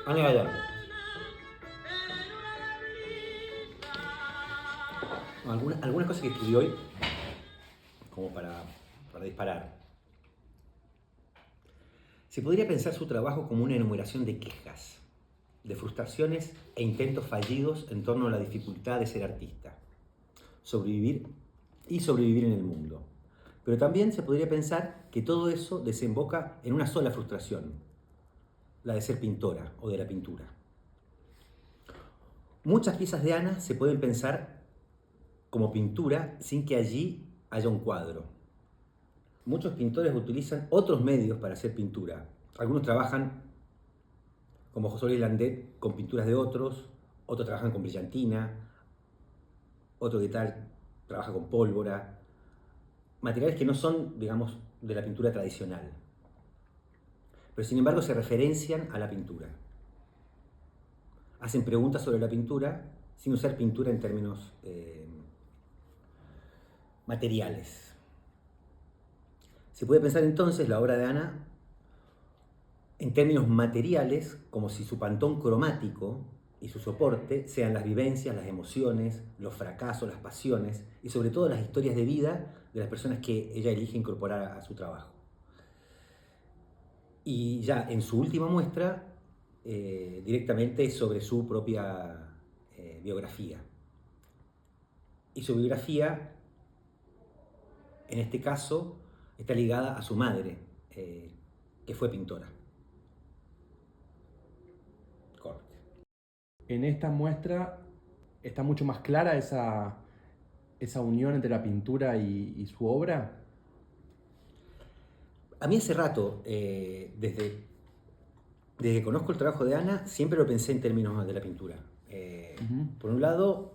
Ana Gallardo. Algunas cosas que escribí hoy, como para disparar. Se podría pensar su trabajo como una enumeración de quejas, de frustraciones e intentos fallidos en torno a la dificultad de ser artista, sobrevivir y sobrevivir en el mundo. Pero también se podría pensar que todo eso desemboca en una sola frustración, la de ser pintora o de la pintura. Muchas piezas de Ana se pueden pensar como pintura sin que allí haya un cuadro. Muchos pintores utilizan otros medios para hacer pintura. Algunos trabajan, como José Luis Landet, con pinturas de otros trabajan con brillantina, otro que tal trabaja con pólvora, materiales que no son, digamos, de la pintura tradicional, pero sin embargo se referencian a la pintura. Hacen preguntas sobre la pintura sin usar pintura en términos materiales. Se puede pensar entonces la obra de Ana en términos materiales, como si su pantón cromático y su soporte sean las vivencias, las emociones, los fracasos, las pasiones y sobre todo las historias de vida de las personas que ella elige incorporar a su trabajo. Y ya en su última muestra, directamente sobre su propia biografía. Y su biografía, en este caso, está ligada a su madre, que fue pintora. Corte. En esta muestra está mucho más clara esa unión entre la pintura y su obra. A mí hace rato, desde que conozco el trabajo de Ana, siempre lo pensé en términos de la pintura. Ujú. Por un lado,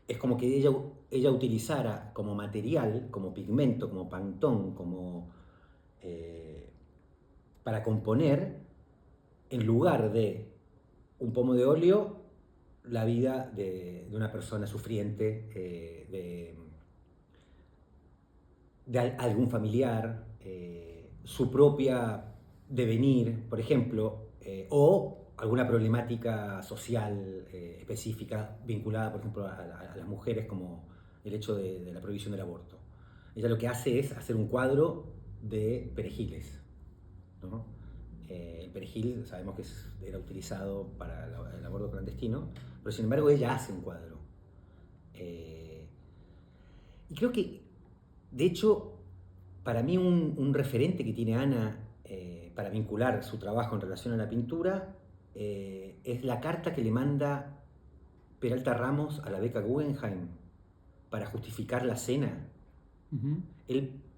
es como que ella utilizara como material, como pigmento, como pantón, como para componer, en lugar de un pomo de óleo, la vida de una persona sufriente, de algún familiar, su propia devenir, por ejemplo, o alguna problemática social específica vinculada, por ejemplo, a las mujeres, como el hecho de la prohibición del aborto. Ella lo que hace es hacer un cuadro de perejiles, ¿no? El perejil sabemos que era utilizado para el aborto clandestino, pero sin embargo ella hace un cuadro. Y creo que, de hecho, para mí un referente que tiene Ana para vincular su trabajo en relación a la pintura es la carta que le manda Peralta Ramos a la beca Guggenheim para justificar la cena. Ujú.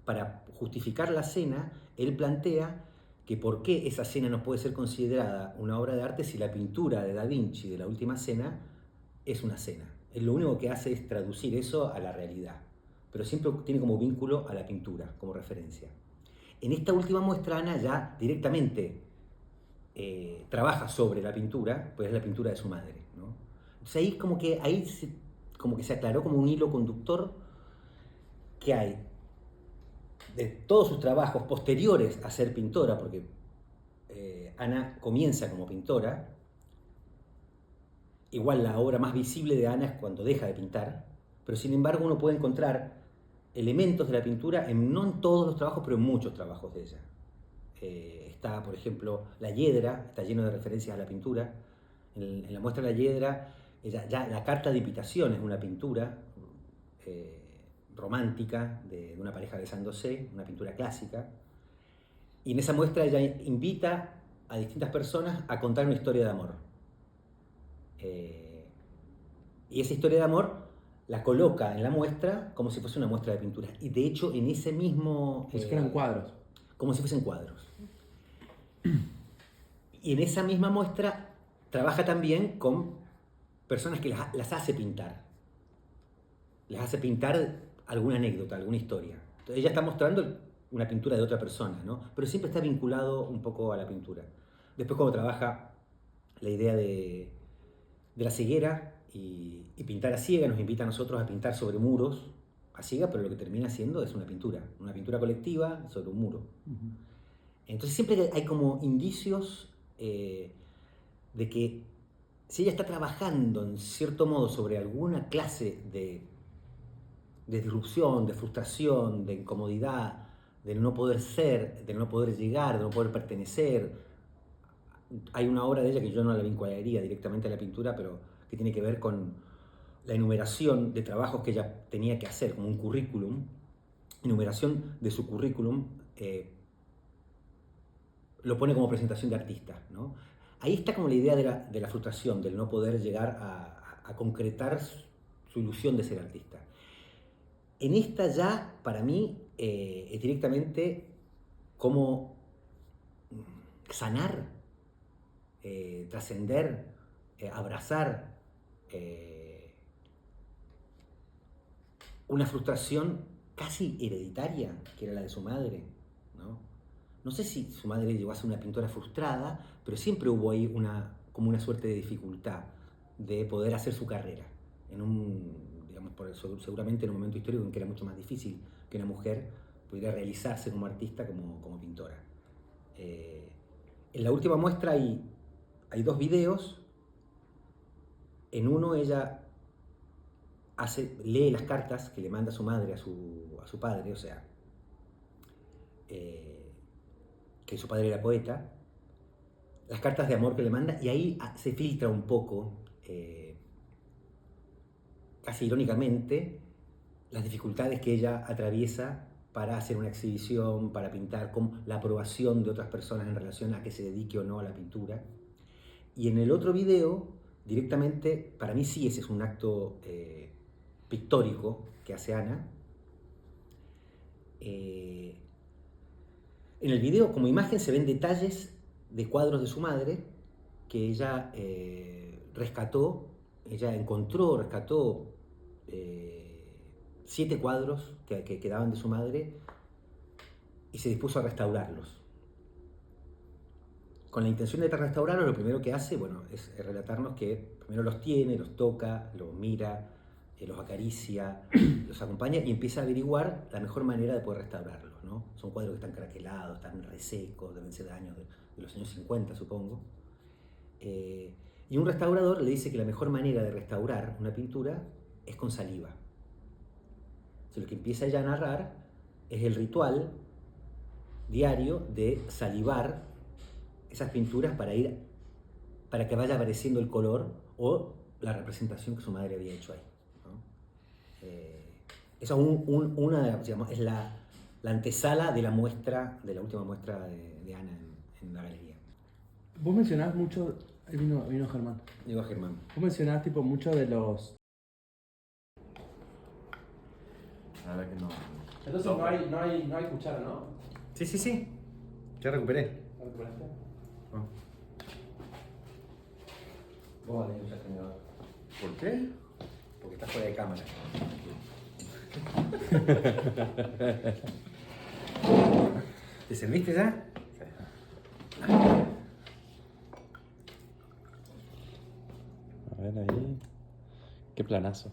Para justificar la cena, él plantea que por qué esa cena no puede ser considerada una obra de arte si la pintura de Da Vinci de la Última Cena es una cena. Él lo único que hace es traducir eso a la realidad, pero siempre tiene como vínculo a la pintura, como referencia. En esta última muestra, Ana ya directamente trabaja sobre la pintura, pues es la pintura de su madre, ¿no? Entonces como que se aclaró como un hilo conductor que hay de todos sus trabajos posteriores a ser pintora, porque Ana comienza como pintora. Igual la obra más visible de Ana es cuando deja de pintar, pero sin embargo uno puede encontrar elementos de la pintura no en todos los trabajos, pero en muchos trabajos de ella. Está, por ejemplo, La Hiedra, está lleno de referencias a la pintura. En la muestra de La Hiedra, ya la carta de invitación es una pintura romántica de una pareja besándose, una pintura clásica. Y en esa muestra ella invita a distintas personas a contar una historia de amor. Y esa historia de amor la coloca en la muestra como si fuese una muestra de pintura. Y de hecho, en ese mismo. Como si fueran cuadros. Como si fuesen cuadros. Y en esa misma muestra trabaja también con personas que las hace pintar. Les hace pintar alguna anécdota, alguna historia. Entonces, ella está mostrando una pintura de otra persona, ¿no? Pero siempre está vinculado un poco a la pintura. Después, cuando trabaja la idea de la ceguera y pintar a ciega, nos invita a nosotros a pintar sobre muros a ciega, pero lo que termina siendo es una pintura colectiva sobre un muro. Ujú. Entonces siempre hay como indicios de que si ella está trabajando en cierto modo sobre alguna clase de disrupción, de frustración, de incomodidad, de no poder ser, de no poder llegar, de no poder pertenecer. Hay una obra de ella que yo no la vincularía directamente a la pintura, pero que tiene que ver con la enumeración de trabajos que ella tenía que hacer, como un currículum, enumeración de su currículum, lo pone como presentación de artista, ¿no? Ahí está como la idea de la frustración, del no poder llegar a concretar su ilusión de ser artista. En esta ya, para mí, es directamente cómo sanar, trascender, abrazar una frustración casi hereditaria, que era la de su madre, ¿no? No sé si su madre llegó a ser una pintora frustrada, pero siempre hubo ahí como una suerte de dificultad de poder hacer su carrera. Digamos, seguramente en un momento histórico en que era mucho más difícil que una mujer pudiera realizarse como artista, como pintora. En la última muestra hay 2 videos. En uno ella lee las cartas que le manda su madre a su padre, o sea, que su padre era poeta, las cartas de amor que le manda, y ahí se filtra un poco, casi irónicamente, las dificultades que ella atraviesa para hacer una exhibición, para pintar, con la aprobación de otras personas en relación a que se dedique o no a la pintura. Y en el otro video, directamente, para mí sí ese es un acto pictórico que hace Ana. En el video, como imagen, se ven detalles de cuadros de su madre que ella rescató, rescató 7 cuadros que quedaban de su madre y se dispuso a restaurarlos. Con la intención de restaurarlos, lo primero que hace, bueno, es relatarnos que primero los tiene, los toca, los mira, los acaricia, los acompaña y empieza a averiguar la mejor manera de poder restaurarlos, ¿no? Son cuadros que están craquelados, están resecos, deben ser de los años 50, supongo. Y un restaurador le dice que la mejor manera de restaurar una pintura es con saliva. Entonces, lo que empieza ella a narrar es el ritual diario de salivar esas pinturas para que vaya apareciendo el color o la representación que su madre había hecho ahí, ¿no? Esa es digamos, es la antesala de la última muestra de Ana en la galería. Vos mencionás mucho, ahí vino Germán. Digo a Germán. Vos mencionás tipo mucho de los... La verdad que no. Entonces no hay cuchara, ¿no? Sí. Ya recuperé. ¿La recuperaste? Oh. Vos vas a tener que usar tenedor. ¿Por qué? Porque estás fuera de cámara. ¿Te serviste ya? A ver ahí. Qué planazo.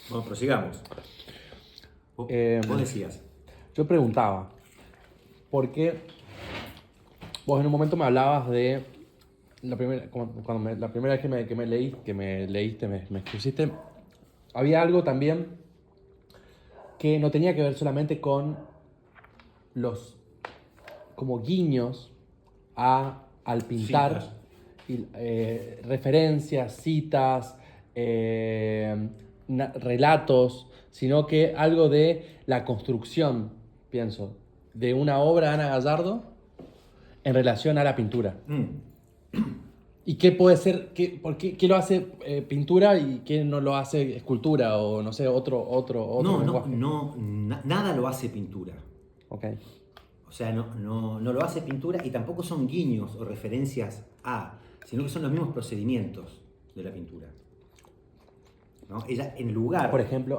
Bueno, prosigamos. Vos decías. Yo preguntaba, ¿por qué vos en un momento me hablabas de la primera vez que me leíste, me expusiste, había algo también que no tenía que ver solamente con los como guiños al pintar, y, referencias, citas, relatos, sino que algo de la construcción, pienso, de una obra de Ana Gallardo en relación a la pintura. ¿Y qué puede ser, qué lo hace pintura y qué no lo hace escultura o no sé, otro lenguaje? Nada lo hace pintura. Okay. O sea, no lo hace pintura y tampoco son guiños o referencias a, sino que son los mismos procedimientos de la pintura, ¿no? Ella, en lugar, por ejemplo,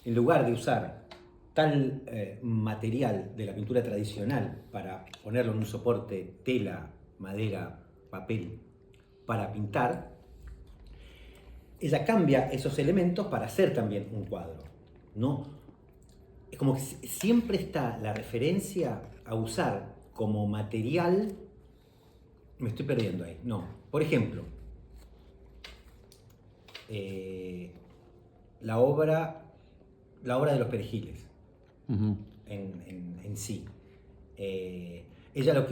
en lugar de usar tal material de la pintura tradicional para ponerlo en un soporte, tela, madera, papel, para pintar, ella cambia esos elementos para hacer también un cuadro, ¿no? Es como que siempre está la referencia a usar como material. Me estoy perdiendo ahí. No. Por ejemplo, la obra de los perejiles Ujú. en sí. Ella,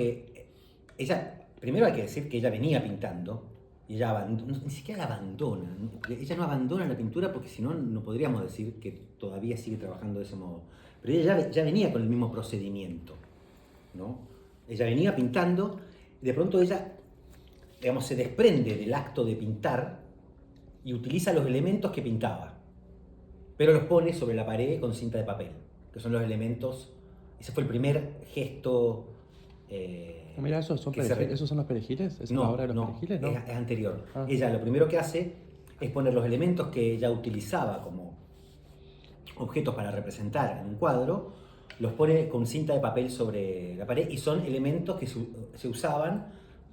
primero hay que decir que ella venía pintando, y ella ni siquiera la abandona. Ella no abandona la pintura porque si no, no podríamos decir que todavía sigue trabajando de ese modo. Pero ella ya venía con el mismo procedimiento, ¿no? Ella venía pintando y de pronto ella, digamos, se desprende del acto de pintar y utiliza los elementos que pintaba, pero los pone sobre la pared con cinta de papel, que son los elementos. Ese fue el primer gesto. Mira, ¿esos son, que se ¿esos son los perejiles? ¿Esa es la No, obra de los no, perejiles? No. es anterior. Ah. Ella lo primero que hace es poner los elementos que ella utilizaba como objetos para representar en un cuadro, los pone con cinta de papel sobre la pared y son elementos que se usaban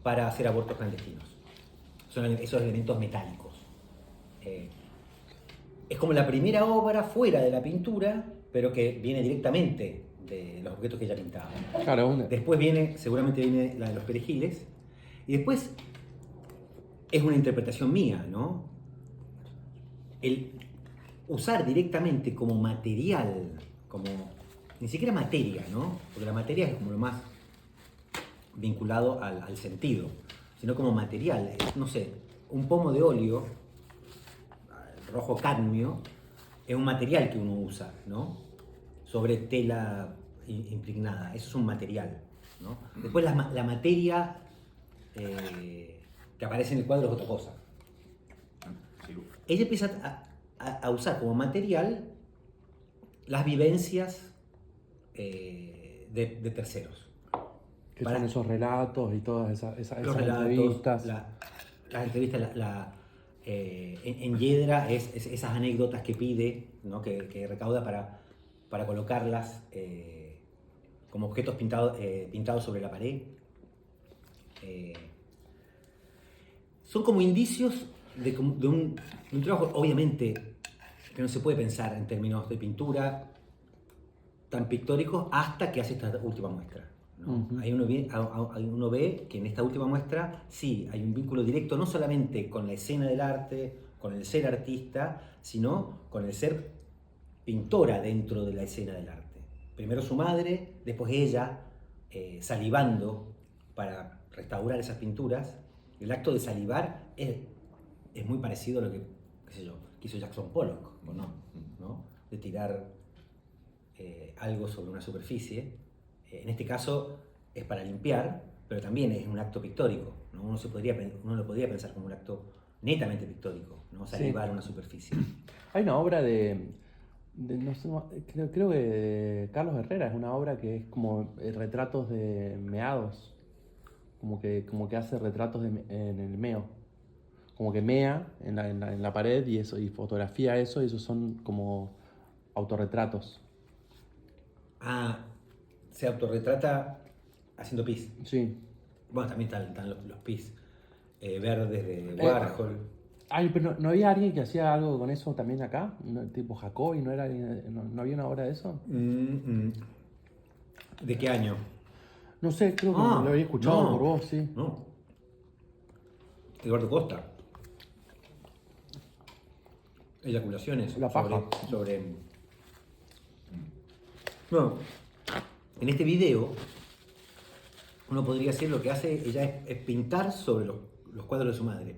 para hacer abortos clandestinos. Son esos elementos metálicos. Es como la primera obra fuera de la pintura, pero que viene directamente de los objetos que ella pintaba. Claro, Después seguramente viene la de los perejiles, y después es una interpretación mía, ¿no? El usar directamente como material, ni siquiera materia, ¿no? Porque la materia es como lo más vinculado al sentido, sino como material, no sé, un pomo de óleo, rojo cadmio, es un material que uno usa, ¿no? Sobre tela impregnada, eso es un material, ¿no? Después la materia que aparece en el cuadro es otra cosa. Ella empieza a usar como material las vivencias de terceros. que son esos relatos y todas esas Los relatos, entrevistas. las entrevistas, en Yedra esas anécdotas que pide, ¿no? que recauda para colocarlas como objetos pintados sobre la pared. Son como indicios de un trabajo, obviamente, que no se puede pensar en términos de pintura tan pictóricos hasta que hace esta última muestra, ¿no? Uh-huh. Ahí uno ve que en esta última muestra sí hay un vínculo directo no solamente con la escena del arte, con el ser artista, sino con el ser pintora dentro de la escena del arte. Primero su madre, después ella salivando para restaurar esas pinturas. El acto de salivar es muy parecido a lo que, qué sé yo, que hizo Jackson Pollock, ¿o no? De tirar algo sobre una superficie. En este caso es para limpiar, pero también es un acto pictórico, ¿no? Uno lo podría pensar como un acto netamente pictórico, ¿no? Salivar una superficie. Hay una obra no sé, creo que de Carlos Herrera, es una obra que es como retratos de meados, como que hace retratos en el meo, como que mea en la pared y eso, y fotografía eso, y esos son como autorretratos. Ah, se autorretrata haciendo pis. Sí. Bueno, también están los pis verdes de Warhol. Ay, pero ¿no había alguien que hacía algo con eso también acá? Tipo Jacobi, ¿no había una obra de eso? ¿De qué año? No sé, creo que lo había escuchado por vos, sí. No. Eduardo Costa. Eyaculaciones. La paja. No. En este video, uno podría decir lo que hace ella es pintar sobre los cuadros de su madre.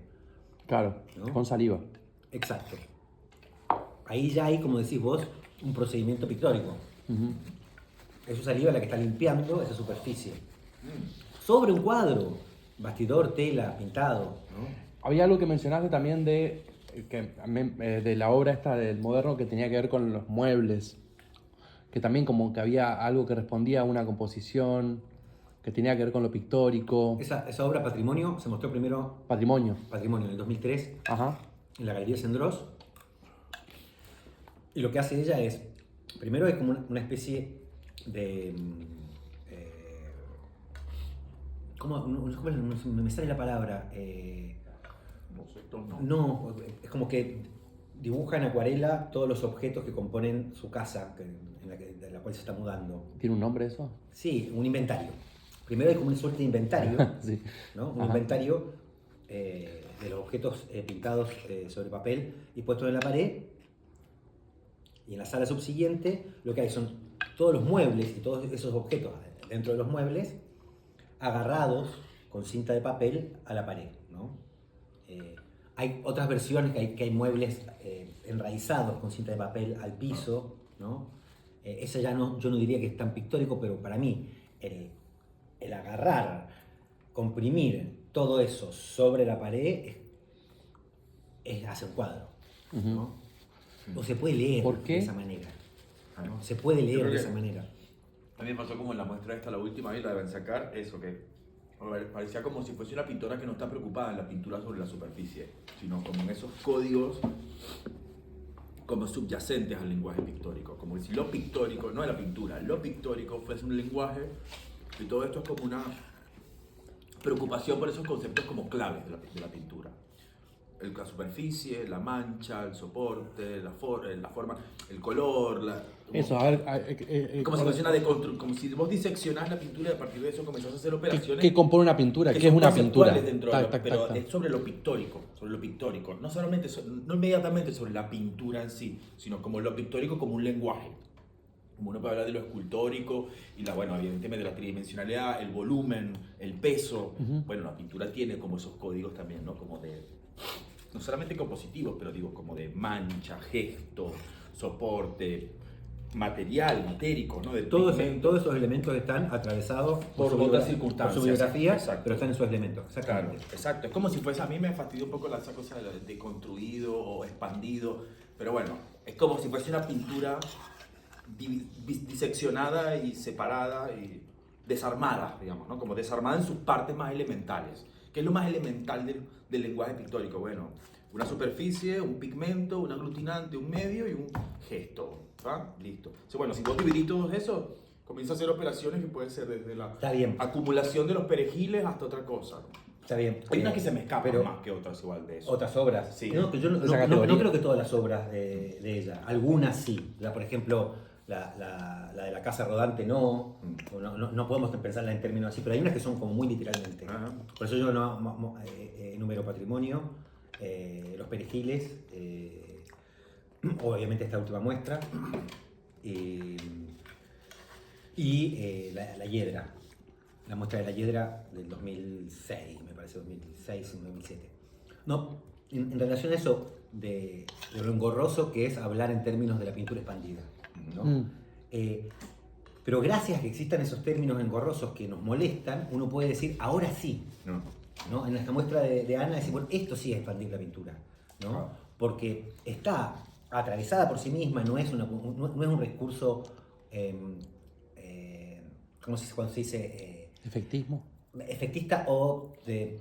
Claro, ¿no? Con saliva. Exacto. Ahí ya hay, como decís vos, un procedimiento pictórico. Uh-huh. Es su saliva la que está limpiando esa superficie. Sobre un cuadro, bastidor, tela, pintado, ¿no? Había algo que mencionaste también de la obra esta del moderno que tenía que ver con los muebles, que también como que había algo que respondía a una composición, que tenía que ver con lo pictórico. Esa obra Patrimonio se mostró primero... Patrimonio. Patrimonio, en el 2003, Ajá. en la Galería Sendros. Y lo que hace ella es, primero es como una especie de... ¿cómo me sale la palabra? No, es como que dibuja en acuarela todos los objetos que componen su casa, de la cual se está mudando. ¿Tiene un nombre eso? Sí, un inventario. Primero hay como una suerte de inventario, Sí. ¿no? Un Ajá. inventario de los objetos pintados sobre papel y puestos en la pared. Y en la sala subsiguiente lo que hay son todos los muebles y todos esos objetos dentro de los muebles agarrados con cinta de papel a la pared, ¿no? Hay otras versiones que hay muebles enraizados con cinta de papel al piso, ¿no? Ese ya no, yo no diría que es tan pictórico, pero para mí el agarrar, comprimir todo eso sobre la pared es hacer cuadro, ¿no? O se puede leer ¿Por qué? de esa manera, ¿no? Se puede leer creo de que- esa manera. A mí me pasó como en la muestra esta, la última vez, la de sacar eso, que parecía como si fuese una pintora que no está preocupada en la pintura sobre la superficie, sino como en esos códigos como subyacentes al lenguaje pictórico, como que si lo pictórico, no de la pintura, lo pictórico fuese un lenguaje y todo esto es como una preocupación por esos conceptos como claves de la pintura. La superficie, la mancha, el soporte, la forma, el color, Eso, a ver. como si fuese una como si vos diseccionás la pintura y a partir de eso comenzás a hacer operaciones. ¿Qué compone una pintura? que ¿Qué es son una pintura? conceptuales dentro de Tac, pero tac, tac. es sobre lo pictórico, no solamente, no inmediatamente sobre la pintura en sí, sino como lo pictórico como un lenguaje. Como uno puede hablar de lo escultórico y bueno, evidentemente de la tridimensionalidad, el volumen, el peso. Bueno, la pintura tiene como esos códigos también, ¿no? Como no solamente compositivos, pero digo, como de mancha, gesto, soporte, material, matérico, ¿no? De Todos pigmento. esos elementos están atravesados Por su otras por circunstancias. su biografía, Exacto. pero están en sus elementos. Claro, Exactamente. exacto. Es como si fuese, a mí me fastidia un poco esa cosa de construido o expandido, pero bueno, es como si fuese una pintura diseccionada y separada y desarmada, digamos, ¿no? Como desarmada en sus partes más elementales. ¿Qué es lo más elemental del lenguaje pictórico? Bueno, una superficie, un pigmento, un aglutinante, un medio y un gesto. ¿Va? Listo. Entonces, bueno, si vos dividís todo eso, comienza a hacer operaciones que pueden ser desde la Está bien. acumulación de los perejiles hasta otra cosa. Está bien. Hay unas que se me escapan pero más que otras igual de eso. otras obras. Sí. No, que yo Esa categoría. no creo que todas las obras de ella. Algunas sí. Por ejemplo, la de la casa rodante no. No podemos pensarla en términos así, pero hay unas que son como muy literalmente. Ajá. Por eso yo enumero patrimonio, los perejiles, obviamente esta última muestra, y la hiedra. La muestra de la hiedra del 2006, me parece, 2006 o 2007. No, en relación a eso de lo engorroso que es hablar en términos de la pintura expandida, ¿no? Pero gracias a que existan esos términos engorrosos que nos molestan, uno puede decir, ahora sí, ¿no? En esta muestra de Ana, decir, bueno, esto sí es expandir la pintura, ¿no? Ah. Porque está atravesada por sí misma, no es un recurso, cuando se dice? Efectismo. Efectista o de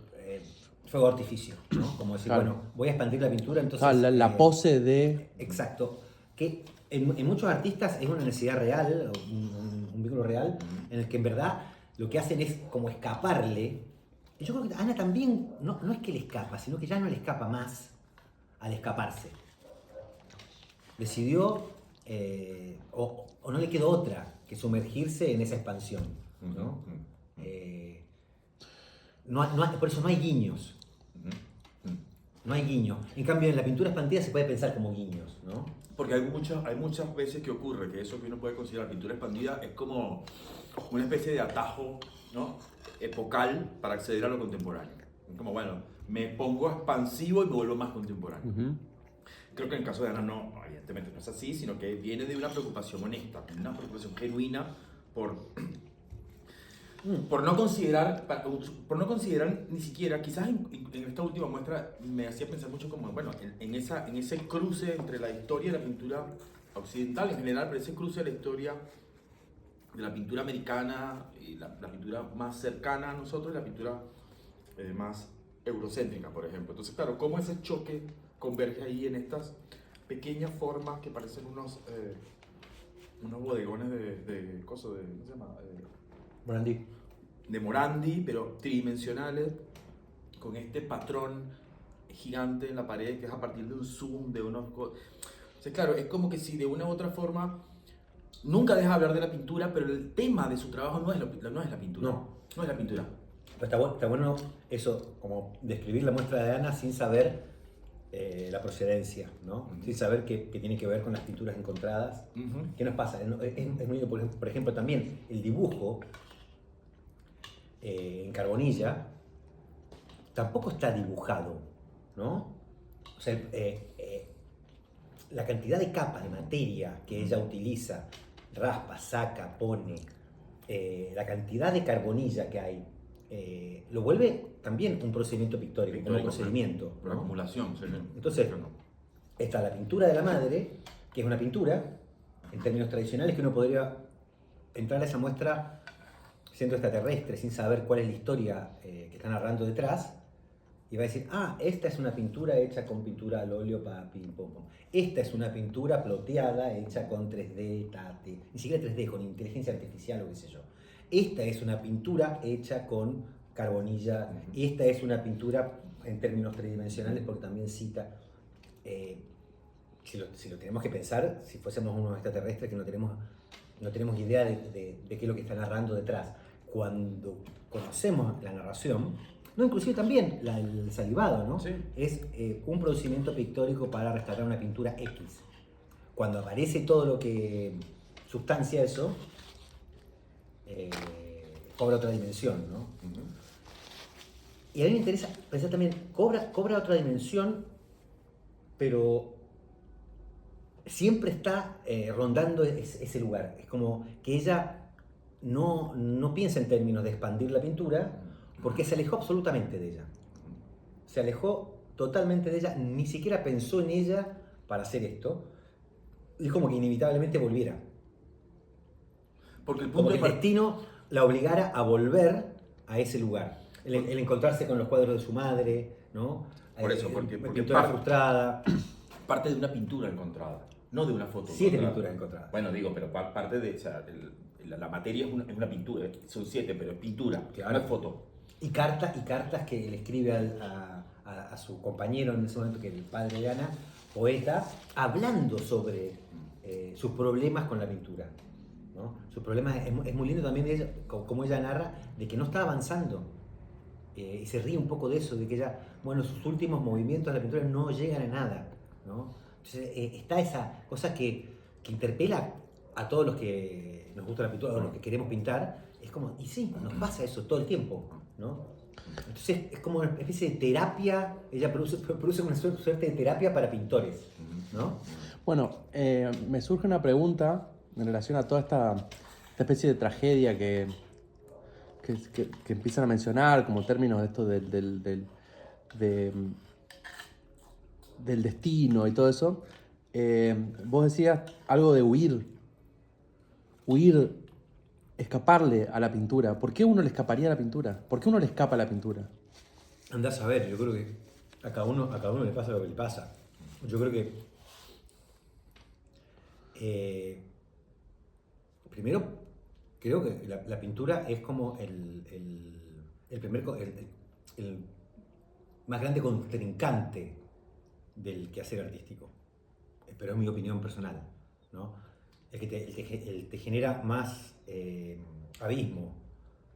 fuego de artificio, ¿no? Como decir, Claro. bueno, voy a expandir la pintura, entonces... La pose de... Exacto. Que en muchos artistas es una necesidad real, un vínculo real, en el que en verdad lo que hacen es como escaparle. Y yo creo que a Ana también, no es que le escapa, sino que ya no le escapa más al escaparse. Decidió, o no le quedó otra que sumergirse en esa expansión, ¿no? Por eso no hay guiños. No hay guiños. En cambio, en la pintura expandida se puede pensar como guiños, ¿no? Porque hay muchas veces que ocurre que eso que uno puede considerar pintura expandida es como una especie de atajo, ¿no? Epocal para acceder a lo contemporáneo. Es como, bueno, me pongo expansivo y me vuelvo más contemporáneo. Creo que en el caso de Ana no, evidentemente no es así, sino que viene de una preocupación honesta, una preocupación genuina por no considerar ni siquiera, quizás en esta última muestra me hacía pensar mucho como, bueno, en ese cruce entre la historia y la pintura occidental en general, pero ese cruce de la historia de la pintura americana y la pintura más cercana a nosotros y la pintura más eurocéntrica, por ejemplo. Entonces, claro, cómo ese choque converge ahí en estas pequeñas formas que parecen unos bodegones de ¿cómo se llama? Morandí. De Morandi, pero tridimensionales, con este patrón gigante en la pared que es a partir de un zoom, de unos... O sea, claro, es como que si de una u otra forma nunca deja de hablar de la pintura, pero el tema de su trabajo no es, no es la pintura. No es la pintura. Pero está bueno eso, como describir la muestra de Ana sin saber la procedencia, ¿no? Sin saber que tiene que ver con las pinturas encontradas. ¿Qué nos pasa? Es muy lindo, por ejemplo, también el dibujo en Carbonilla tampoco está dibujado, ¿no? O sea, la cantidad de capas de materia que ella utiliza, raspa, saca, pone, la cantidad de carbonilla que hay, lo vuelve también un procedimiento pictórico, como un procedimiento, por ¿no? acumulación. Sí. Entonces, está la pintura de la madre, que es una pintura, en términos tradicionales, que uno podría entrar a esa muestra siendo extraterrestre, sin saber cuál es la historia que está narrando detrás, y va a decir, esta es una pintura hecha con pintura al óleo para pim, pum, pum. Esta es una pintura ploteada hecha con 3D, ni siquiera 3D, con inteligencia artificial o qué sé yo. Esta es una pintura hecha con carbonilla. Esta es una pintura en términos tridimensionales porque también cita. Si lo tenemos que pensar, si fuésemos unos extraterrestres que no tenemos idea de qué es lo que está narrando detrás. Cuando conocemos la narración, no, inclusive también el salivado, ¿no? Sí. Es un procedimiento pictórico para rescatar una pintura X. Cuando aparece todo lo que sustancia eso, cobra otra dimensión, ¿no? Y a mí me interesa pensar también, cobra otra dimensión, pero siempre está rondando ese lugar. Es como que ella no piensa en términos de expandir la pintura, porque se alejó absolutamente de ella. Se alejó totalmente de ella, ni siquiera pensó en ella para hacer esto. Es como que inevitablemente volviera. Porque el Como punto que el destino la obligara a volver a ese lugar. El encontrarse con los cuadros de su madre, ¿no? Por eso, porque pintura frustrada. Parte de una pintura encontrada, no de una foto. 7 encontrada. pinturas encontradas. Bueno, digo, pero parte de... O sea, la materia es una pintura, son 7, pero es pintura, Claro. no es foto. Y cartas que le escribe a su compañero en ese momento, que es el padre de Ana, poeta, hablando sobre sus problemas con la pintura, ¿no? Sus problemas, es muy lindo también ella, como ella narra, de que no está avanzando. Y se ríe un poco de eso, de que ella, bueno, sus últimos movimientos de la pintura no llegan a nada, ¿no? Entonces está esa cosa que interpela a todos los que nos gusta la pintura, o los que queremos pintar. Es como, y sí, nos pasa eso todo el tiempo, ¿no? Entonces es como una especie de terapia, ella produce una suerte de terapia para pintores, ¿no? Bueno, me surge una pregunta en relación a toda esta especie de tragedia que empiezan a mencionar como términos de esto del destino y todo eso. Vos decías algo de huir, escaparle a la pintura. ¿Por qué uno le escaparía a la pintura? ¿Por qué uno le escapa a la pintura? Andás a ver, yo creo que a cada uno le pasa lo que le pasa. Yo creo que primero creo que la pintura es como el más grande contrincante del quehacer artístico, pero es mi opinión personal, ¿no? El que te genera más abismo,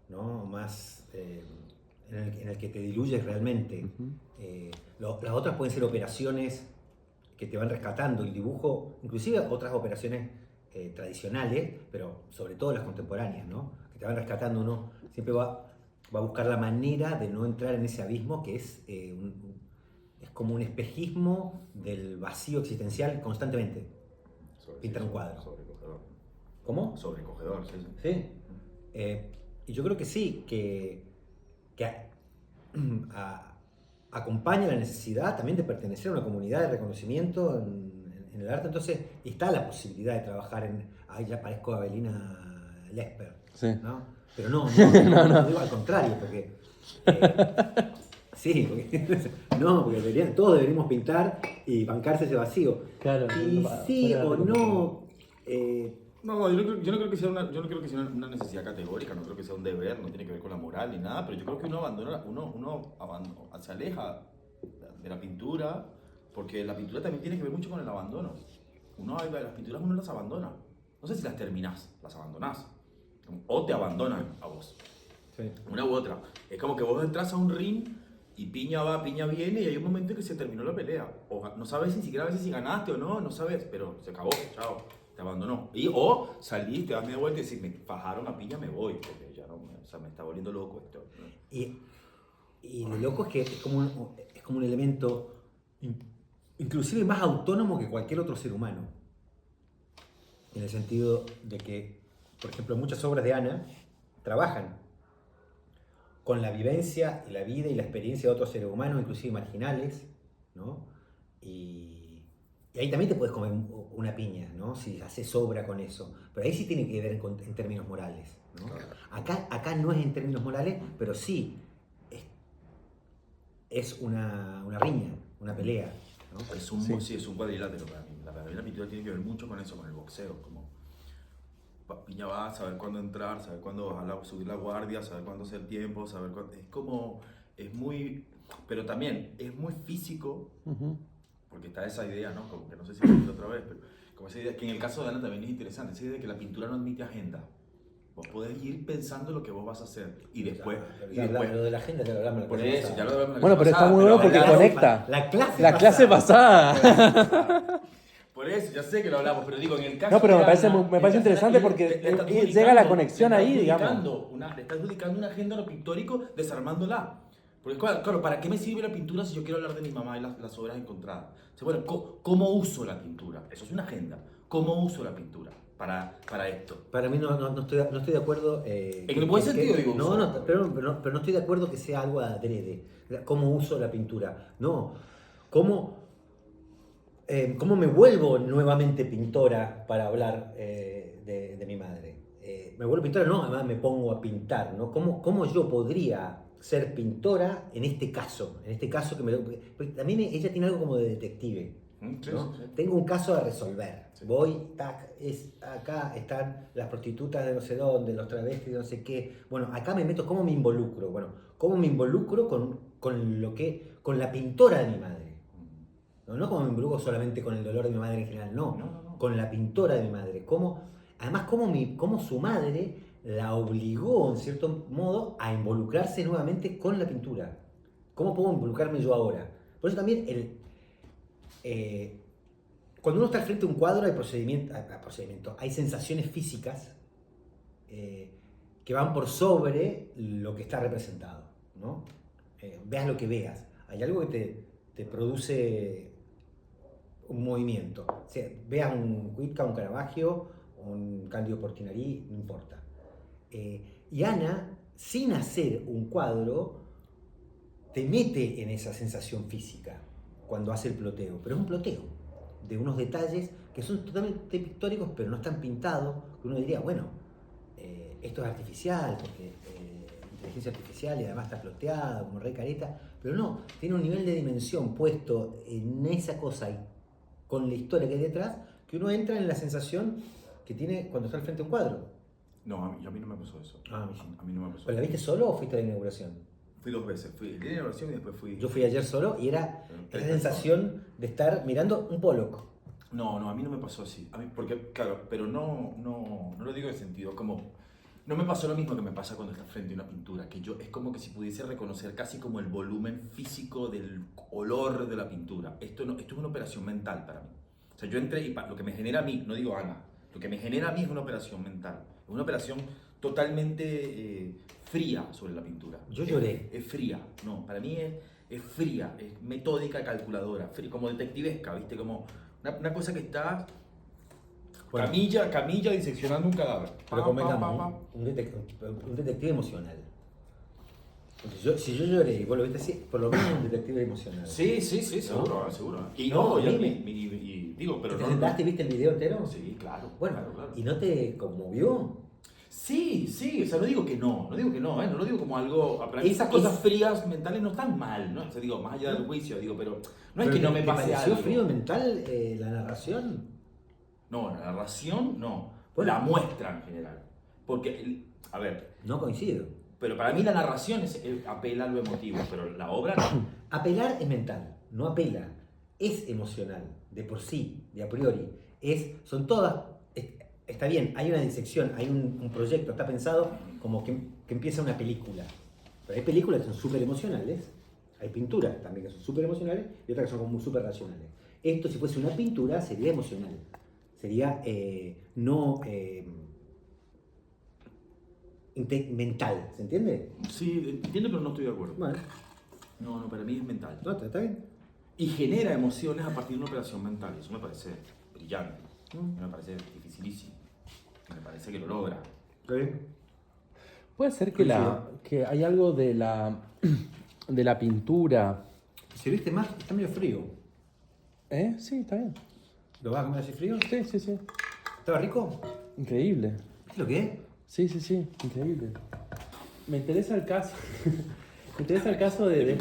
¿no? Más en el que te diluyes realmente. Las otras pueden ser operaciones que te van rescatando el dibujo, inclusive otras operaciones tradicionales, pero sobre todo las contemporáneas, ¿no? Que te van rescatando. Uno siempre va a buscar la manera de no entrar en ese abismo que es como un espejismo del vacío existencial constantemente. Pintar un cuadro. Sobrecogedor. ¿Cómo? Sobrecogedor, sí. Sí. Y yo creo que sí, que acompaña la necesidad también de pertenecer a una comunidad de reconocimiento en el arte. Entonces está la posibilidad de trabajar ahí ya parezco Avelina Lesper, Sí. ¿no? Pero no, No. digo al contrario, porque sí, porque todos deberíamos pintar y bancarse ese vacío. Claro, Y sí o no, No, yo no creo que sea una necesidad categórica, no creo que sea un deber, no tiene que ver con la moral ni nada, pero yo creo que uno se aleja de la pintura, porque la pintura también tiene que ver mucho con el abandono. Las pinturas uno las abandona. No sé si las terminás, las abandonás. O te abandonan a vos. Sí. Una u otra. Es como que vos entras a un ring y piña va, piña viene y hay un momento en que se terminó la pelea. O no sabes ni siquiera a veces si ganaste o no, no sabes, pero se acabó, chao, te abandonó. O salís, te das media vuelta y decís, me fajaron a piña, me voy, porque ya no, o sea, me está volviendo loco esto. Y lo loco es que es como un elemento inclusive más autónomo que cualquier otro ser humano. En el sentido de que, por ejemplo, muchas obras de Ana trabajan con la vivencia y la vida y la experiencia de otros seres humanos, inclusive marginales, ¿no? Y ahí también te puedes comer una piña, ¿no? Si haces obra con eso. Pero ahí sí tiene que ver en términos morales, ¿no? Claro. Acá no es en términos morales, pero sí es una riña, una pelea, ¿no? Sí, es un cuadrilátero para mí. Para mí la pintura tiene que ver mucho con eso, con el boxeo. Como piña va, saber cuándo entrar, saber cuándo subir la guardia, saber cuándo hacer tiempo, saber cuándo... Es como... Es muy... Pero también es muy físico, porque está esa idea, ¿no? Como que no sé si lo digo otra vez, pero como esa idea, que en el caso de Ana también es interesante, esa idea de que la pintura no admite agenda. Vos podés ir pensando lo que vos vas a hacer y después... Lo de la agenda ya lo hablamos. Por eso, ya lo hablamos. Bueno, pero está muy bueno porque conecta. La clase pasada. Por eso, ya sé que lo hablamos, pero digo, en el caso... No, pero de me parece interesante porque llega la conexión ahí, digamos. Le estás adjudicando una agenda a lo pictórico desarmándola. Porque claro, ¿para qué me sirve la pintura si yo quiero hablar de mi mamá y las obras encontradas? O sea, bueno, ¿cómo uso la pintura? Eso es una agenda. ¿Cómo uso la pintura para esto? Para mí no estoy de acuerdo. En el buen sentido, digo. Pero no estoy de acuerdo que sea algo adrede. ¿Cómo uso la pintura? No. ¿Cómo me vuelvo nuevamente pintora para hablar de mi madre? Me vuelvo pintora, no, además me pongo a pintar, ¿no? ¿Cómo yo podría ser pintora en este caso? Porque también ella tiene algo como de detective, ¿no? Sí. Tengo un caso a resolver. Sí. Voy, tac, acá están las prostitutas de no sé dónde, los travestis de no sé qué. Bueno, acá me meto, ¿cómo me involucro? Bueno, ¿cómo me involucro con la pintora de mi madre? No como me involucro solamente con el dolor de mi madre en general, no. Con la pintora de mi madre. Además, cómo su madre la obligó, en cierto modo, a involucrarse nuevamente con la pintura. ¿Cómo puedo involucrarme yo ahora? Por eso también, cuando uno está al frente de un cuadro, hay sensaciones físicas que van por sobre lo que está representado, ¿no? Veas lo que veas. Hay algo que te produce un movimiento. O sea, veas un Huitca, un Caravaggio, un Cándido Portinari, no importa. Y Ana, sin hacer un cuadro, te mete en esa sensación física cuando hace el ploteo. Pero es un ploteo de unos detalles que son totalmente pictóricos, pero no están pintados. Que uno diría, bueno, esto es artificial, porque inteligencia artificial y además está ploteada, como re careta. Pero no, tiene un nivel de dimensión puesto en esa cosa y con la historia que hay detrás, que uno entra en la sensación que tiene cuando está al frente de un cuadro. No, a mí no me pasó eso. A mí no me pasó. ¿Pero la viste solo o fuiste a la inauguración? Fui 2 veces. Fui a la inauguración y después fui... Yo fui ayer solo y era esa sensación de estar mirando un Pollock. No, a mí no me pasó así. A mí, porque, claro, pero no lo digo en sentido como... No me pasó lo mismo que me pasa cuando estás frente a una pintura, que yo es como que si pudiese reconocer casi como el volumen físico del olor de la pintura. Esto es una operación mental para mí. O sea, yo entré y lo que me genera a mí, no digo Ana, lo que me genera a mí es una operación mental. Es una operación totalmente fría sobre la pintura. Yo lloré. Es fría, no, para mí es fría, es metódica, calculadora, fría, como detectivesca, ¿viste? Como una cosa que está... Bueno, camilla diseccionando un cadáver. Pero convengamos, un detective emocional. Si yo lloré y vos lo viste así, por lo menos un detective emocional. Sí, seguro, seguro. Y digo, pero ¿Te sentaste y viste el video entero? Sí, claro. Bueno, claro. ¿Y no te conmovió? Sí, o sea, no digo que no lo digo como algo... Para mí esas cosas frías mentales no están mal, ¿no? O sea, digo, más allá del juicio, digo, pero no es que no me pase algo. ¿Te pareció frío mental la narración? No, la narración no. Bueno, la muestra en general. Porque, a ver... No coincido. Pero para mí la narración apela a lo emotivo, pero la obra no. Apelar es mental. no apela, es emocional, de por sí, de a priori. Son todas, está bien, hay una disección, hay un proyecto, está pensado como que empieza una película. Pero hay películas que son súper emocionales, hay pinturas también que son súper emocionales y otras que son como súper racionales. Esto, si fuese una pintura, sería emocional. Sería mental, ¿se entiende? Sí, entiendo, pero no estoy de acuerdo. Bueno, No, para mí es mental. no, está bien. Y genera emociones a partir de una operación mental. Eso me parece brillante. Me parece dificilísimo. Me parece que lo logra. ¿Está bien? Puede ser que, que hay algo de la pintura. Si viste más, está medio frío. Sí, está bien. ¿Lo vas a comer así frío? Sí, sí, sí. ¿Estaba rico? Increíble. ¿Es lo que es? Sí, sí, sí, increíble. Me interesa el caso. Me interesa el caso de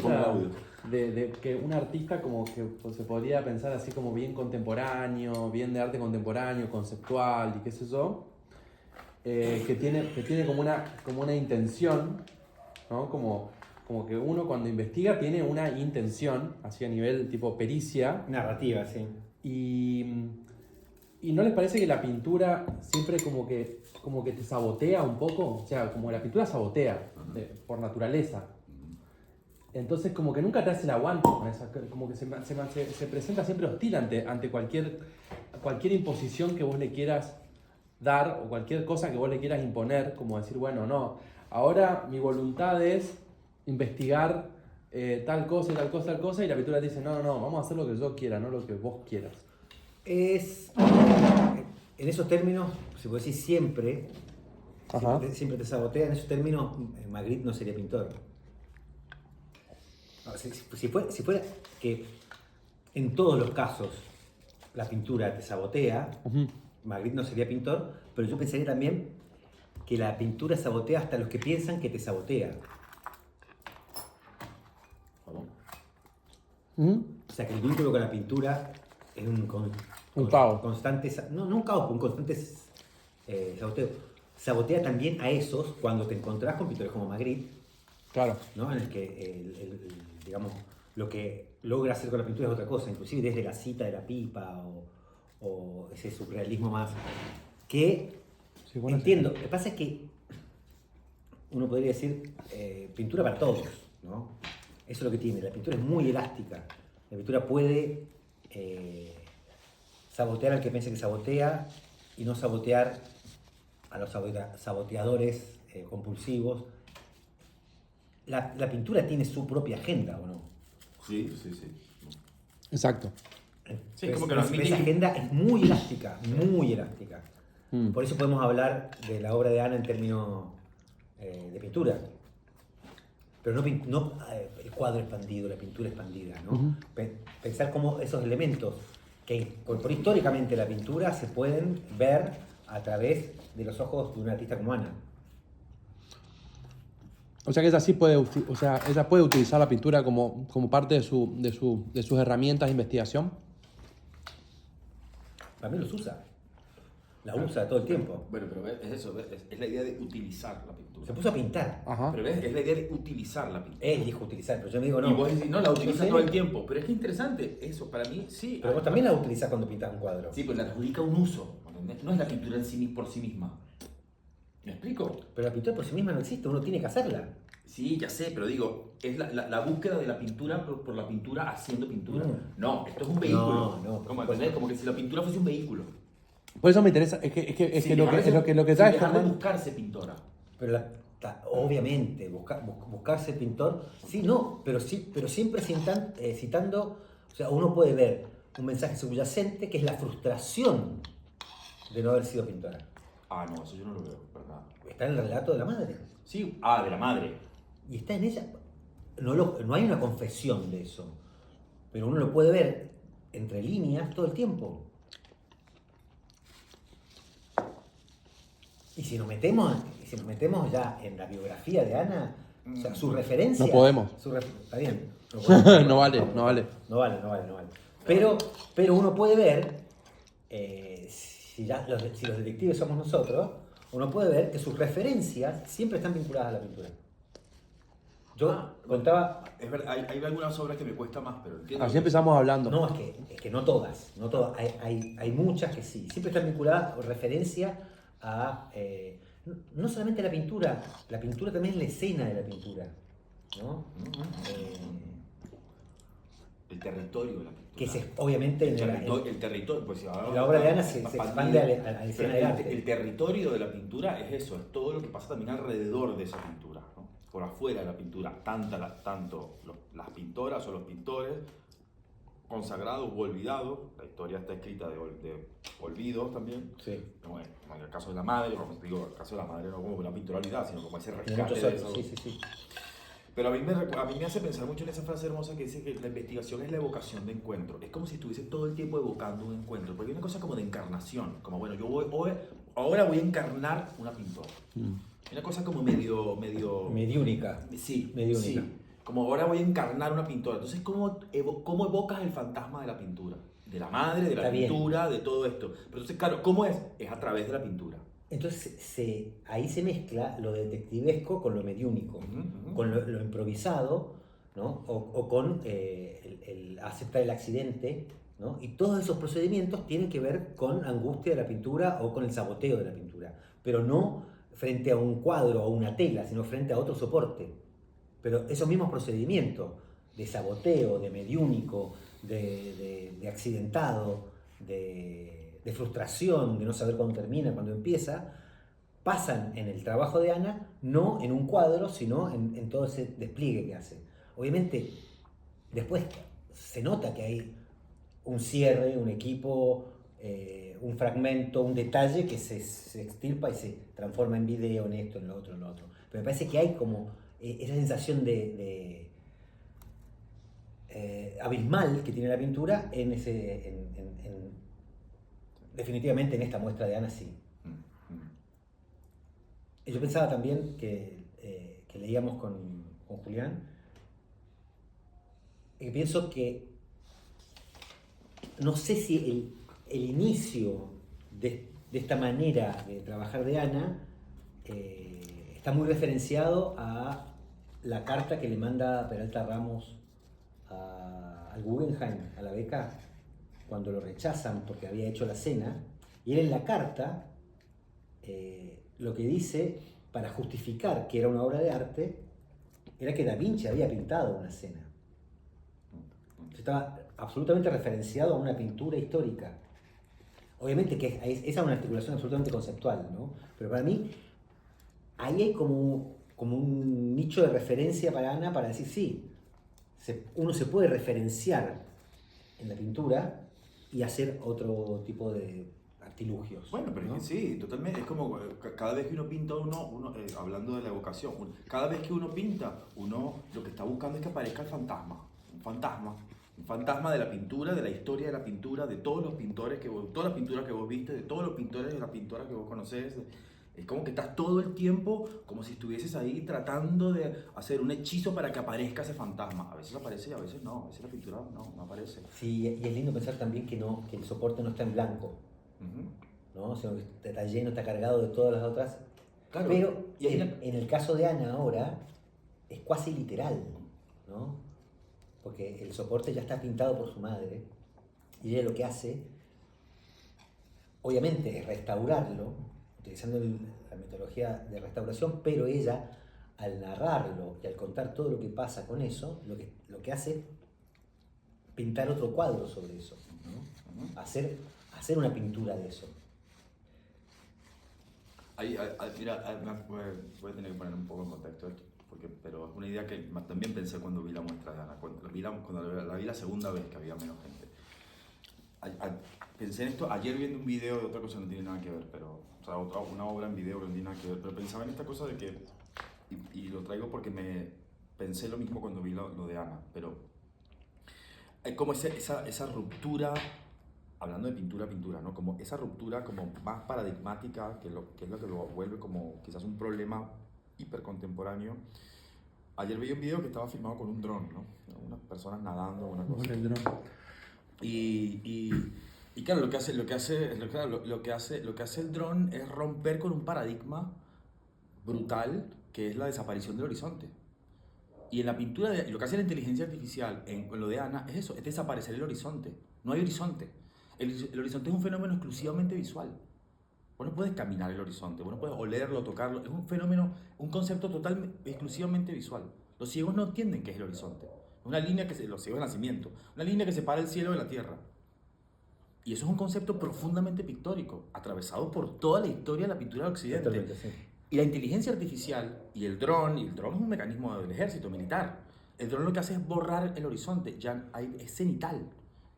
que un artista como que pues, se podría pensar así como bien contemporáneo, bien de arte contemporáneo, conceptual y qué sé yo, que tiene como una intención, ¿no? Como que uno cuando investiga tiene una intención, así a nivel tipo pericia. Narrativa, sí. ¿Y no les parece que la pintura siempre como que te sabotea un poco? O sea, como la pintura sabotea por naturaleza. Entonces como que nunca te hace el aguante con esa, como que se presenta siempre hostil ante cualquier imposición que vos le quieras dar o cualquier cosa que vos le quieras imponer, como decir, bueno, no, ahora mi voluntad es investigar tal cosa y tal cosa, tal cosa, y la pintura te dice, no, vamos a hacer lo que yo quiera, no lo que vos quieras. En esos términos, se puede decir siempre te sabotea, en esos términos Magritte no sería pintor. No, si fuera que en todos los casos la pintura te sabotea, Magritte no sería pintor, pero yo pensaría también que la pintura sabotea hasta los que piensan que te sabotea. ¿Cómo? O sea, que el vínculo con la pintura es un caos. Constante, no un caos, un constante saboteo. Sabotea también a esos cuando te encontrás con pintores como Magritte, Claro. ¿no? En el que digamos, lo que logra hacer con la pintura es otra cosa, inclusive desde la cita de la pipa o ese surrealismo más que Sí, bueno, entiendo. Lo que pasa es que uno podría decir pintura para todos, ¿no? Eso es lo que tiene. La pintura es muy elástica. La pintura puede sabotear al que piense que sabotea y no sabotear a los saboteadores compulsivos. La pintura tiene su propia agenda, ¿o no? Sí. Exacto. Sí, Pues, como que lo admite. esa agenda es muy elástica, muy elástica. Mm. Por eso podemos hablar de la obra de Ana en términos de pintura. Pero no el cuadro expandido, la pintura expandida, ¿no? Pensar cómo esos elementos que incorporó históricamente la pintura se pueden ver a través de los ojos de un artista como Ana. O sea que ella sí ella puede utilizar la pintura como parte de sus herramientas de investigación. También los usa. La usa todo el tiempo. Bueno, pero ves, es eso, es la idea de utilizar la pintura. Se puso a pintar. Ajá. Pero ves, es la idea de utilizar la pintura. Él dijo utilizar, pero yo me digo no. Y vos decís, no, la utiliza sé. todo el tiempo. Pero es que interesante, eso para mí sí. Pero vos también la utilizás cuando pintas un cuadro. Sí, pues le adjudica un uso. ¿Entendés? No es la pintura en sí por sí misma. ¿Me explico? Pero la pintura por sí misma no existe, uno tiene que hacerla. Sí, ya sé, pero digo, es la búsqueda de la pintura por la pintura haciendo pintura. No, esto es un vehículo. No. ¿Cómo entendés? Como que si la pintura fuese un vehículo. Por eso me interesa, es que lo que ya da es Germán. buscarse pintora. Pero obviamente, buscarse pintor, sí, no, pero siempre citando, o sea, uno puede ver un mensaje subyacente que es la frustración de no haber sido pintora. Ah, no, eso yo no lo veo, ¿verdad? Está en el relato de la madre. Sí, de la madre. Y está en ella. No hay una confesión de eso, pero uno lo puede ver entre líneas todo el tiempo. Y si nos metemos ya en la biografía de Ana, o sea, su referencia... No podemos. Está bien. No vale. No vale. Pero uno puede ver, si los detectives somos nosotros, uno puede ver que sus referencias siempre están vinculadas a la pintura. Yo contaba... Es verdad, hay algunas obras que me cuesta más, pero entiendo. Así empezamos hablando. No, es que no todas, no todas. Hay muchas que sí. Siempre están vinculadas o referencia a... no solamente la pintura también es la escena de la pintura, ¿no? El territorio de la pintura. Que obviamente el territorio, pues, la obra de Ana se expande a la escena del arte. El territorio de la pintura es eso, es todo lo que pasa también alrededor de esa pintura, ¿no? Por afuera de la pintura, tanto las pintoras o los pintores, consagrados o olvidados, la historia está escrita de olvidos también, Sí. como en el caso de la madre, como te digo, el caso de la madre no como una pintura olvidada, sino como ese De rescate muchos de otros, eso. sí. Pero a mí me hace pensar mucho en esa frase hermosa que dice que la investigación es la evocación de encuentro. Es como si estuviese todo el tiempo evocando un encuentro, porque hay una cosa como de encarnación, como bueno, ahora voy a encarnar una pintora. Hay una cosa como medio... Mediúnica. Sí, Mediúnica. sí. Como ahora voy a encarnar una pintora. Entonces, ¿cómo evocas el fantasma de la pintura? De la madre, de la Está bien. pintura, de todo esto. Pero entonces, claro, ¿cómo es? Es a través de la pintura. Entonces ahí se mezcla lo detectivesco con lo mediúnico, con lo improvisado, ¿no? O con el aceptar el accidente, ¿no? Y todos esos procedimientos tienen que ver con angustia de la pintura o con el saboteo de la pintura, pero no frente a un cuadro o una tela, sino frente a otro soporte. Pero esos mismos procedimientos de saboteo, de mediúnico, de accidentado, de frustración, de no saber cuándo termina, cuándo empieza, pasan en el trabajo de Ana, no en un cuadro, sino en todo ese despliegue que hace. Obviamente, después se nota que hay un cierre, un equipo, un fragmento, un detalle que se extirpa y se transforma en video, en esto, en lo otro, en lo otro. Pero me parece que hay como esa sensación de abismal que tiene la pintura definitivamente en esta muestra de Ana, sí. Yo pensaba también que leíamos con Julián, y pienso que no sé si el inicio de esta manera de trabajar de Ana está muy referenciado a la carta que le manda Peralta Ramos al Guggenheim, a la beca, cuando lo rechazan porque había hecho la cena, y él en la carta lo que dice, para justificar que era una obra de arte, era que Da Vinci había pintado una cena. Estaba absolutamente referenciado a una pintura histórica. Obviamente que esa es una articulación absolutamente conceptual, ¿no? Pero para mí, ahí hay como un nicho de referencia para Ana para decir, sí, uno se puede referenciar en la pintura y hacer otro tipo de artilugios. Bueno, pero ¿no? es que sí, totalmente. Es como cada vez que uno pinta, hablando de la evocación, cada vez que uno pinta, uno lo que está buscando es que aparezca el fantasma. Un fantasma de la pintura, de la historia de la pintura, de todos los pintores todas las pinturas que vos viste, de todos los pintores de las pintoras que vos conocés. Es como que estás todo el tiempo como si estuvieses ahí tratando de hacer un hechizo para que aparezca ese fantasma. A veces aparece y a veces no. A veces la pintura no aparece. Sí, y es lindo pensar también que el soporte no está en blanco, ¿no? Sino que está lleno, está cargado de todas las otras. Claro, pero y en el caso de Ana ahora es cuasi literal, ¿no? Porque el soporte ya está pintado por su madre y ella lo que hace, obviamente, es restaurarlo, utilizando la metodología de restauración, pero ella, al narrarlo y al contar todo lo que pasa con eso, lo que hace es pintar otro cuadro sobre eso, ¿no? Hacer una pintura de eso. Mira, voy a tener que poner un poco en contexto esto, pero es una idea que también pensé cuando vi la muestra de Ana, cuando la vi la segunda vez que había menos gente. Pensé en esto ayer viendo un video de otra cosa que no tiene nada que ver, una obra en video que no tiene nada que ver, pero pensaba en esta cosa de que, y lo traigo porque pensé lo mismo cuando vi lo de Ana, pero hay como esa ruptura, hablando de pintura, ¿no? Como esa ruptura como más paradigmática, que es lo que lo vuelve como quizás un problema hipercontemporáneo. Ayer vi un video que estaba filmado con un dron, ¿no? Unas personas nadando, una cosa. El dron. Y claro, lo que hace el dron es romper con un paradigma brutal que es la desaparición del horizonte. Y en la pintura, lo que hace la inteligencia artificial en lo de Ana es eso, es desaparecer el horizonte. No hay horizonte. El horizonte es un fenómeno exclusivamente visual. Vos no puedes caminar el horizonte, vos no puedes olerlo, tocarlo. Es un fenómeno, un concepto exclusivamente visual. Los ciegos no entienden qué es el horizonte. Es una línea los ciegos de nacimiento, una línea que separa el cielo de la tierra. Y eso es un concepto profundamente pictórico, atravesado por toda la historia de la pintura de Occidente. Totalmente, sí. Y la inteligencia artificial y el dron es un mecanismo del ejército militar. El dron lo que hace es borrar el horizonte, es cenital.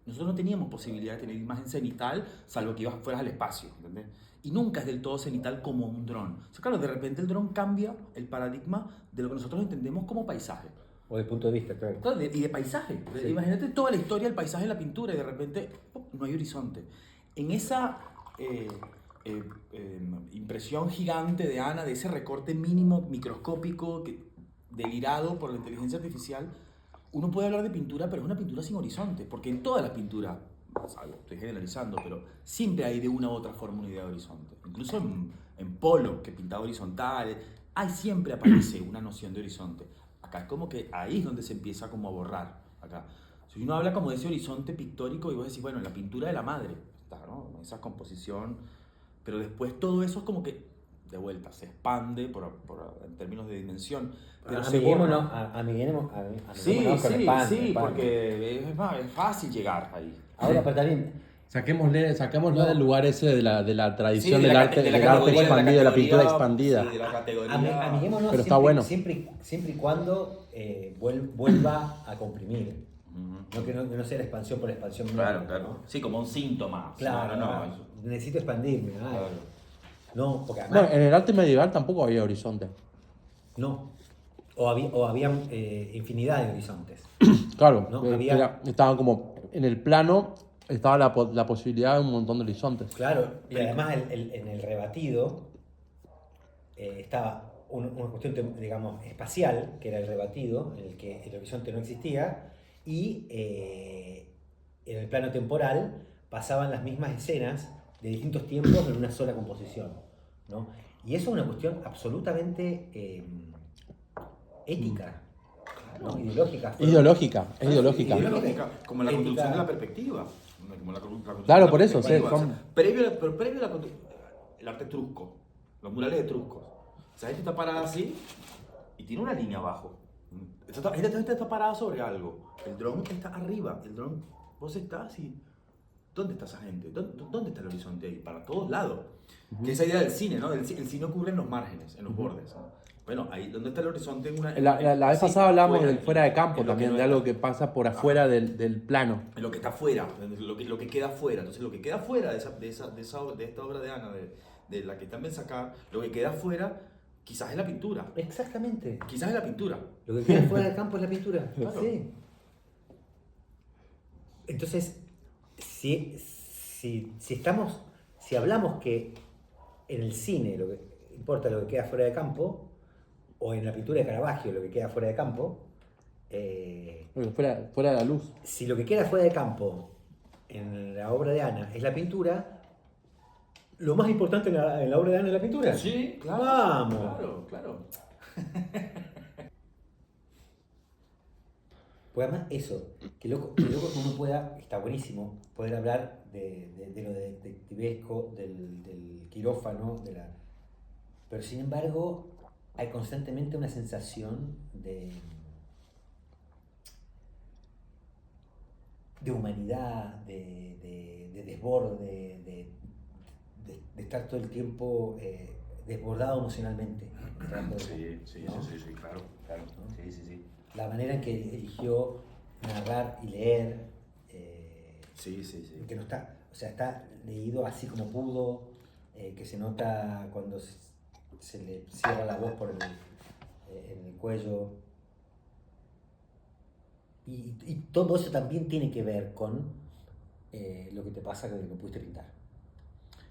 Nosotros no teníamos posibilidad de tener imagen cenital, salvo que fueras al espacio, ¿entendés? Y nunca es del todo cenital como un dron. O sea, claro, de repente el dron cambia el paradigma de lo que nosotros entendemos como paisaje. O de punto de vista, claro. Y de paisaje. Sí. Imagínate toda la historia del paisaje en la pintura y de repente no hay horizonte. En esa impresión gigante de Ana, de ese recorte mínimo, microscópico, delirado por la inteligencia artificial, uno puede hablar de pintura, pero es una pintura sin horizonte, porque en toda la pintura, estoy generalizando, pero siempre hay de una u otra forma una idea de horizonte. Incluso en Polo, que pintaba horizontal, siempre aparece una noción de horizonte. Acá es como que ahí es donde se empieza como a borrar. Acá. Si uno habla como de ese horizonte pictórico y vos decís, bueno, en la pintura de la madre, está, ¿no? Esa composición, pero después todo eso es como que, de vuelta, se expande en términos de dimensión. Pero Amiguémonos sí, con sí, el pan, sí, el pan. porque es fácil llegar ahí. Ahora, pero también, Saquémoslo del lugar ese de la tradición Sí, del arte expandido, de la pintura expandida. Sí, de la categoría. amiguémonos Pero siempre, está bueno. siempre y cuando vuelva a comprimir. No que no sea la expansión por la expansión. Claro, ¿no? claro. Sí, como un síntoma. Claro, No, necesito expandirme. claro. No, porque además... Bueno, en el arte medieval tampoco había horizonte. No. O habían infinidad de horizontes. Claro, No, había- estaban como en el plano, estaba la posibilidad de un montón de horizontes. Claro, y además en el rebatido estaba una cuestión, digamos, espacial, que era el rebatido, en el que el horizonte no existía, y en el plano temporal pasaban las mismas escenas de distintos tiempos en una sola composición, ¿no? Y eso es una cuestión absolutamente ética, ¿no? Ideológica. Es ideológica. Ideológica, como la Ética. construcción de la perspectiva. Como la construcción Claro, de la por eso, perspectiva. sí, O sea, previo a el arte etrusco, los murales etruscos. Esa gente está parada así y tiene una línea abajo. Esta gente está parada sobre algo. El dron está arriba. El dron, vos estás y... ¿Dónde está esa gente? ¿Dónde está el horizonte ahí? Para todos lados. Que esa idea del cine, ¿no? El cine ocurre en los márgenes, en los bordes, ¿no? Bueno, ahí, ¿dónde está el horizonte? La vez pasada hablamos del fuera de en campo lo que también, no de está. algo que pasa por afuera del plano. En lo que está afuera, lo que queda afuera. Entonces, lo que queda afuera de esta obra de Ana, de la que también sacar, lo que queda afuera, quizás es la pintura. Exactamente. Quizás es la pintura. Lo que queda fuera del campo es la pintura. Claro. Sí. Entonces, si hablamos que en el cine lo que importa lo que queda fuera de campo, o en la pintura de Caravaggio lo que queda fuera de campo, Fuera de la luz. si lo que queda fuera de campo en la obra de Ana es la pintura, lo más importante en la obra de Ana es la pintura. Sí, claro. Vamos. Claro, claro. Pues además eso, que loco que uno pueda, está buenísimo, poder hablar de lo detectivesco, del quirófano, pero sin embargo hay constantemente una sensación de humanidad, de desborde, de estar todo el tiempo desbordado emocionalmente. Sí, claro. ¿no? Sí. La manera en que eligió narrar y leer, Sí. que no está, o sea, está leído así como pudo, que se nota cuando se le cierra la voz en el cuello. Y todo eso también tiene que ver con lo que te pasa que no pudiste pintar.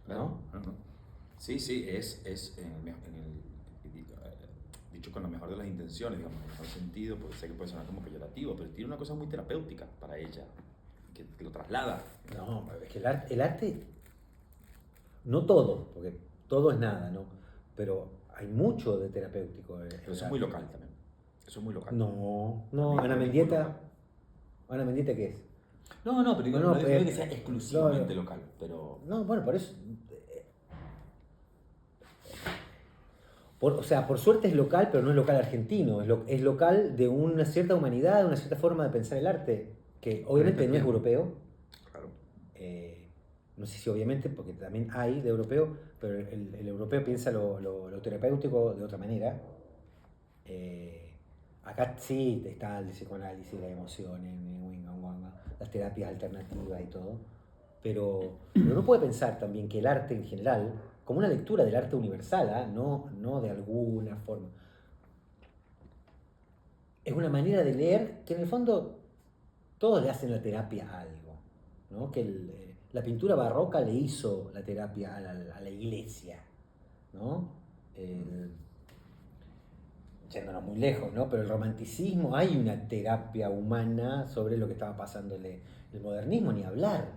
¿No? Claro. Sí, es dicho con la mejor de las intenciones, digamos, en el mejor sentido, porque sé que puede sonar como peyorativo, pero tiene una cosa muy terapéutica para ella, que lo traslada. No, es que el arte, no todo, porque todo es nada, ¿no? Pero hay mucho de terapéutico. Pero eso es muy local también. Eso es muy local. No, Para mí Ana es muy Mendieta. local. ¿Ana Mendieta qué es? No, pero digo, No, no, digo pero- que sea exclusivamente no. local, pero... No, bueno, por eso. O sea, por suerte es local, pero no es local argentino. Es local de una cierta humanidad, de una cierta forma de pensar el arte, que obviamente no es europeo. Claro. No sé si obviamente, porque también hay de europeo, pero el europeo piensa lo terapéutico de otra manera. Acá sí está el psicoanálisis, la emoción, las terapias alternativas y todo, pero uno puede pensar también que el arte en general, como una lectura del arte universal, ¿ah? No de alguna forma, es una manera de leer que en el fondo todos le hacen la terapia a algo, ¿no? Que la pintura barroca le hizo la terapia a la iglesia, ¿no? Yéndonos muy lejos, ¿no? Pero el romanticismo, hay una terapia humana sobre lo que estaba pasándole. El modernismo, ni hablar,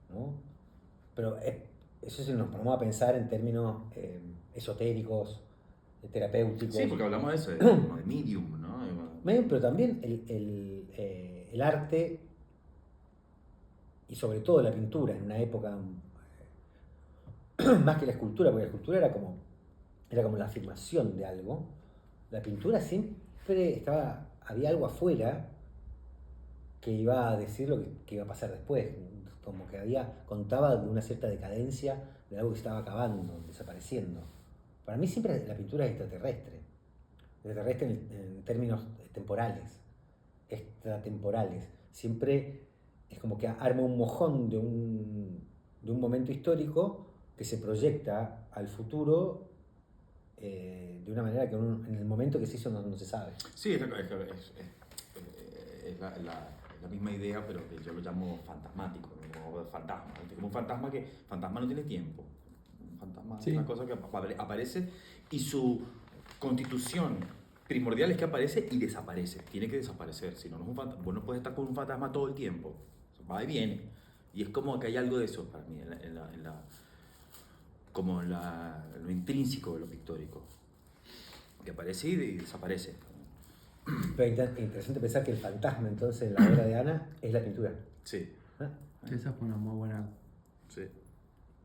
¿no? Pero eso si nos ponemos a pensar en términos esotéricos, terapéuticos. Sí, porque hablamos de eso, de medium, ¿no? Pero también el arte, y sobre todo la pintura, en una época más que la escultura, porque la escultura era como la afirmación de algo. La pintura siempre había algo afuera que iba a decir lo que iba a pasar después, como que contaba de una cierta decadencia, de algo que estaba acabando, desapareciendo. Para mí siempre la pintura es extraterrestre en términos temporales, extratemporales. Siempre es como que arma un mojón de un momento histórico que se proyecta al futuro de una manera que en el momento que se hizo no se sabe. Sí, es la misma idea, pero que yo lo llamo fantasmático, ¿no? Fantasma. Como un fantasma no tiene tiempo. Un fantasma Sí. es una cosa que aparece y su constitución primordial es que aparece y desaparece. Tiene que desaparecer, si no, no es un fantasma. Vos no puedes estar con un fantasma todo el tiempo. Va y viene. Y es como que hay algo de eso para mí, como lo intrínseco de lo pictórico, que aparece y desaparece. Pero es interesante pensar que el fantasma entonces en la obra de Ana es la pintura. Sí, ¿Ah? Esa fue una muy buena. sí.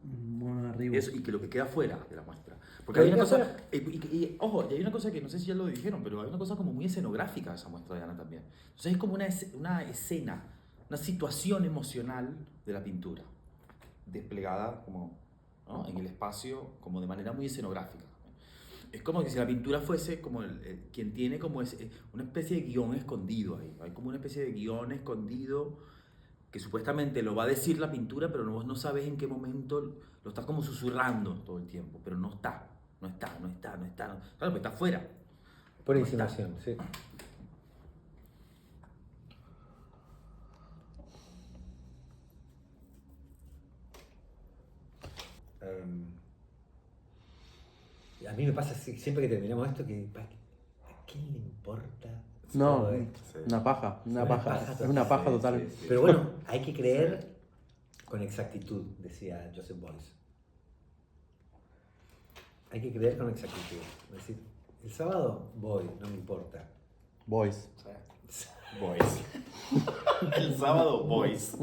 Muy arriba. Eso, y que lo que queda fuera de la muestra. Porque Lo hay que una queda cosa, ojo, y hay una cosa que no sé si ya lo dijeron, pero hay una cosa como muy escenográfica de esa muestra de Ana también. Entonces es como una escena, una situación emocional de la pintura, desplegada como, ¿no? En el espacio, como de manera muy escenográfica. Es como que si la pintura fuese como quien tiene como una especie de guión escondido ahí. Hay como una especie de guión escondido que supuestamente lo va a decir la pintura, pero no sabes en qué momento lo estás como susurrando todo el tiempo, pero no está. Claro, porque está afuera. Por No insinuación, sí. A mí me pasa siempre que terminamos esto que ¿a quién le importa? No, todo esto? Sí. una paja. Una paja Es una paja total. total. Sí. Pero bueno, hay que creer con exactitud, decía Joseph Beuys. Hay que creer con exactitud. Es decir, el sábado voy, no me importa. Boys. Boys. El sábado, boys.